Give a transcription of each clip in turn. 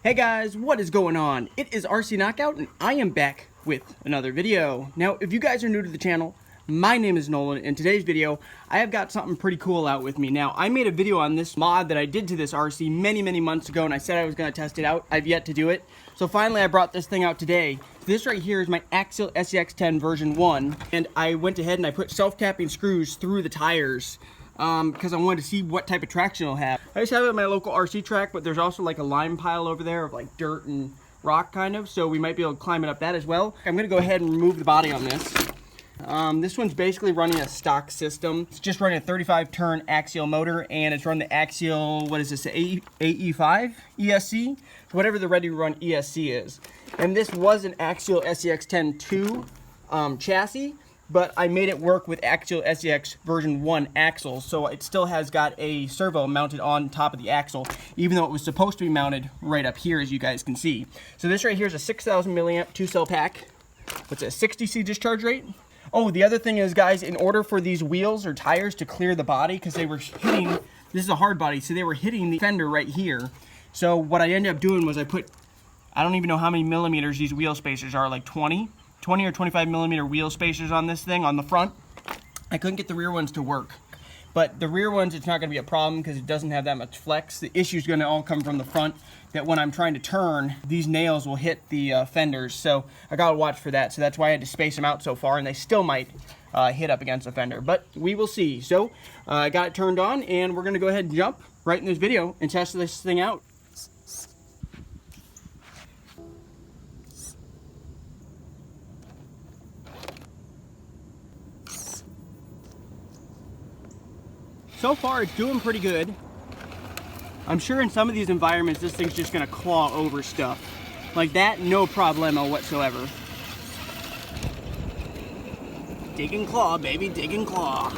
Hey guys, what is going on? It is RC Knockout and I am back with another video. Now, if you guys are new to the channel, my name is Nolan. In today's video, I have got something pretty cool out with me. Now, I made a video on this mod that I did to this RC many months ago, and I said I was going to test it out. I've yet to do it. So finally, I brought this thing out today. This right here is my Axial Scx10 version 1, and I went ahead and I put self-tapping screws through the tires because I wanted to see what type of traction it'll have. I just have it at my local RC track, but there's also like a lime pile over there of like dirt and rock kind of, so we might be able to climb it up that as well. I'm going to go ahead and remove the body on this. This one's basically running a stock system. It's just running a 35 turn axial motor, and it's running the Axial, what is this, AE5 ESC? Whatever the ready to run ESC is. And this was an Axial Scx10 2 chassis, but I made it work with Axial Scx version 1 axles, so it still has got a servo mounted on top of the axle, even though it was supposed to be mounted right up here, as you guys can see. So this right here is a 6,000 milliamp 2-cell pack. What's it, 60C discharge rate? Oh, the other thing is, guys, in order for these wheels or tires to clear the body, because they were hitting, this is a hard body, so they were hitting the fender right here. So what I ended up doing was I put, I don't even know how many millimeters these wheel spacers are, like 20 or 25 millimeter wheel spacers on this thing on the front. I couldn't get the rear ones to work. But the rear ones, it's not going to be a problem because it doesn't have that much flex. The issue is going to all come from the front, that when I'm trying to turn, these nails will hit the fenders. So I got to watch for that. So that's why I had to space them out so far, and they still might hit up against the fender. But we will see. So I got it turned on, and we're going to go ahead and jump right in this video and test this thing out. So far, it's doing pretty good. I'm sure in some of these environments, this thing's just gonna claw over stuff. Like that, no problemo whatsoever. Dig and claw, baby, dig and claw.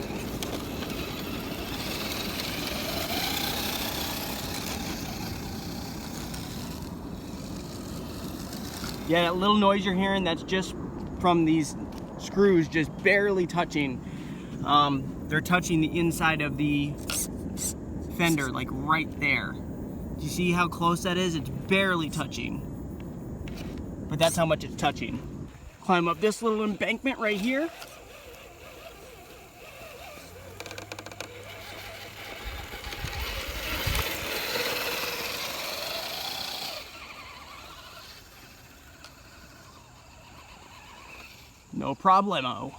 Yeah, that little noise you're hearing, that's just from these screws just barely touching. They're touching the inside of the fender, like right there. Do you see how close that is? It's barely touching. But that's how much it's touching. Climb up this little embankment right here. No problemo.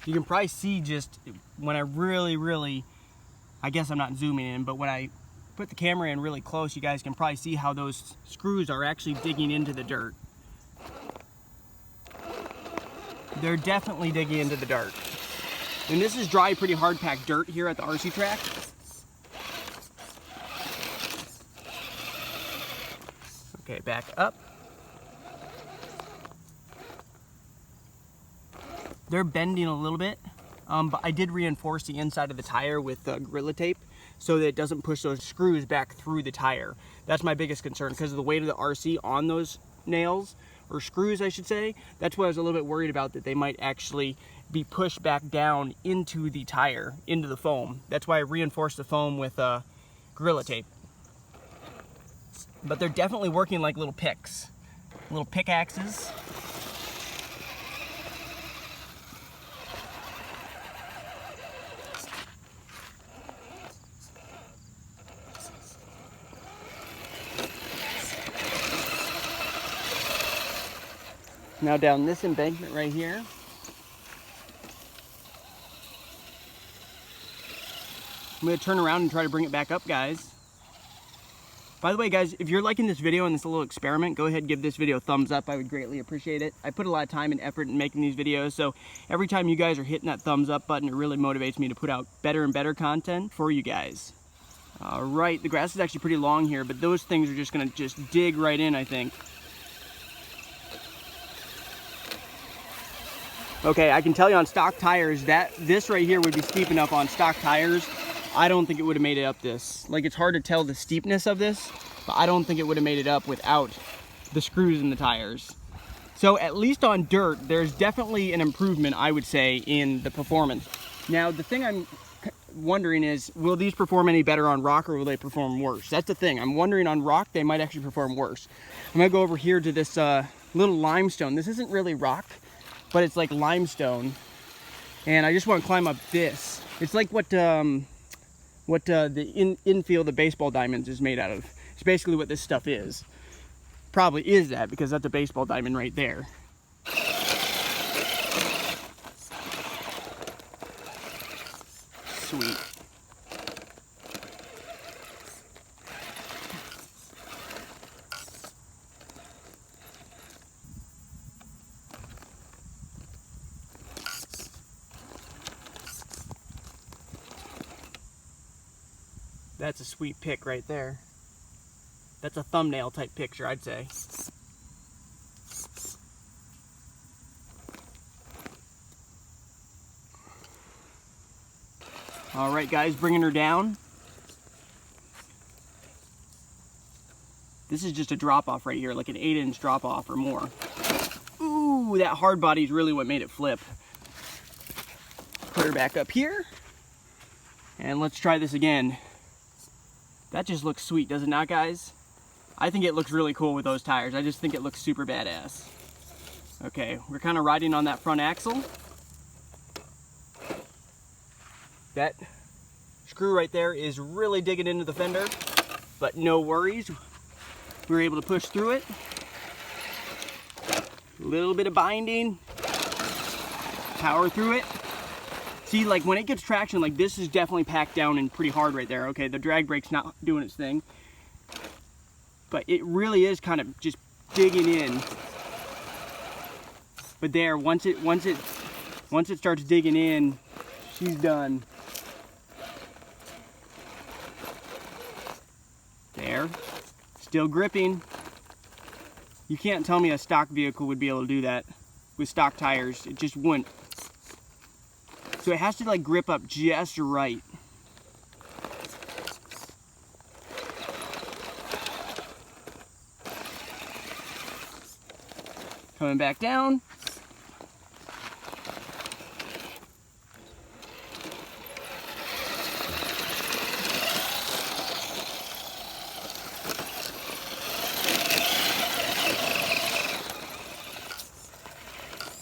You can probably see just when I really, I guess I'm not zooming in, but when I put the camera in really close, you guys can probably see how those screws are actually digging into the dirt. They're definitely digging into the dirt. And this is dry, pretty hard packed dirt here at the RC track. Okay, back up. They're bending a little bit, but I did reinforce the inside of the tire with Gorilla Tape so that it doesn't push those screws back through the tire. That's my biggest concern because of the weight of the RC on those nails, or screws I should say. That's what I was a little bit worried about, that they might actually be pushed back down into the tire, into the foam. That's why I reinforced the foam with Gorilla Tape. But they're definitely working like little picks, little pickaxes. Now down this embankment right here. I'm going to turn around and try to bring it back up, guys. By the way, guys, if you're liking this video and this little experiment, go ahead and give this video a thumbs up. I would greatly appreciate it. I put a lot of time and effort in making these videos, so every time you guys are hitting that thumbs up button, it really motivates me to put out better and better content for you guys. All right, the grass is actually pretty long here, but those things are just going to just dig right in, I think. Okay, I can tell you on stock tires that this right here would be steep enough on stock tires. I don't think it would have made it up this. Like, it's hard to tell the steepness of this, but I don't think it would have made it up without the screws in the tires. So at least on dirt, there's definitely an improvement, I would say, in the performance. Now, the thing I'm wondering is, will these perform any better on rock or will they perform worse? That's the thing. I'm wondering on rock, they might actually perform worse. I'm gonna go over here to this little limestone. This isn't really rock, but it's like limestone. And I just want to climb up this. It's like what the infield of baseball diamonds is made out of. It's basically what this stuff is. Probably is that, because that's a baseball diamond right there. Sweet. That's a sweet pick right there. That's a thumbnail type picture, I'd say. All right, guys, bringing her down. This is just a drop off right here, like an 8-inch drop off or more. Ooh, that hard body is really what made it flip. Put her back up here. And let's try this again. That just looks sweet, does it not, guys? I think it looks really cool with those tires. I just think it looks super badass. Okay, we're kind of riding on that front axle. That screw right there is really digging into the fender, but no worries. We were able to push through it. A little bit of binding. Power through it. See, like when it gets traction, like this is definitely packed down and pretty hard right there. Okay, the drag brake's not doing its thing. But it really is kind of just digging in. But there, once it starts digging in, she's done. There, still gripping. You can't tell me a stock vehicle would be able to do that with stock tires. It just wouldn't. So it has to like grip up just right. Coming back down.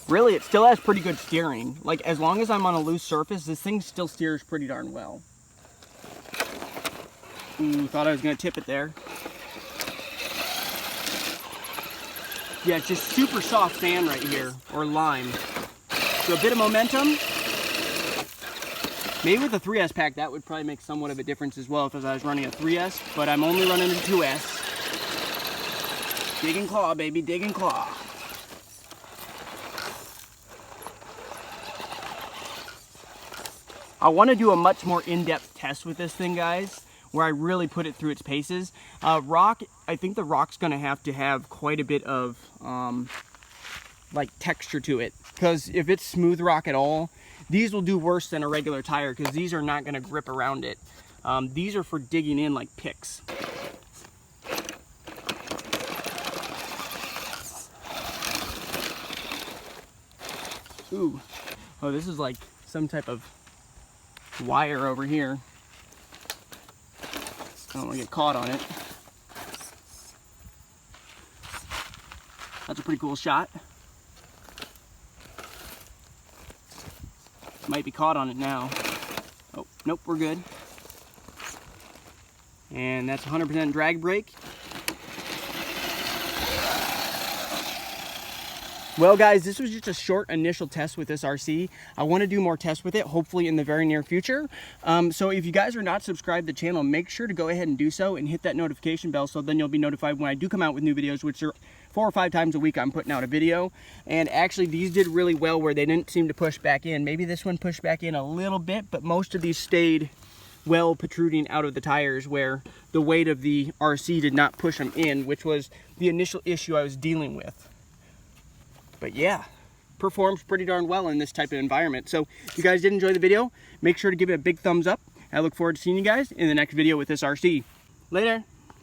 Really, it still has pretty good steering. Like, as long as I'm on a loose surface, this thing still steers pretty darn well. Ooh, thought I was gonna tip it there. Yeah, it's just super soft sand right here, or lime. So a bit of momentum. Maybe with a 3S pack, that would probably make somewhat of a difference as well if I was running a 3S, but I'm only running a 2S. Dig and claw, baby, dig and claw. I want to do a much more in-depth test with this thing, guys, where I really put it through its paces. Rock, I think the rock's going to have quite a bit of like texture to it, because if it's smooth rock at all, these will do worse than a regular tire, because these are not going to grip around it. These are for digging in like picks. Ooh, oh, this is like some type of wire over here. I don't want to get caught on it. That's a pretty cool shot. Might be caught on it now. Oh, nope, we're good. And that's 100% drag brake. Well, guys, this was just a short initial test with this RC. I want to do more tests with it, hopefully in the very near future. So if you guys are not subscribed to the channel, make sure to go ahead and do so and hit that notification bell, so then you'll be notified when I do come out with new videos, which are 4 or 5 times a week I'm putting out a video. And actually, these did really well where they didn't seem to push back in. Maybe this one pushed back in a little bit, but most of these stayed well protruding out of the tires, where the weight of the RC did not push them in, which was the initial issue I was dealing with. But yeah, performs pretty darn well in this type of environment. So if you guys did enjoy the video, make sure to give it a big thumbs up. I look forward to seeing you guys in the next video with this RC. Later.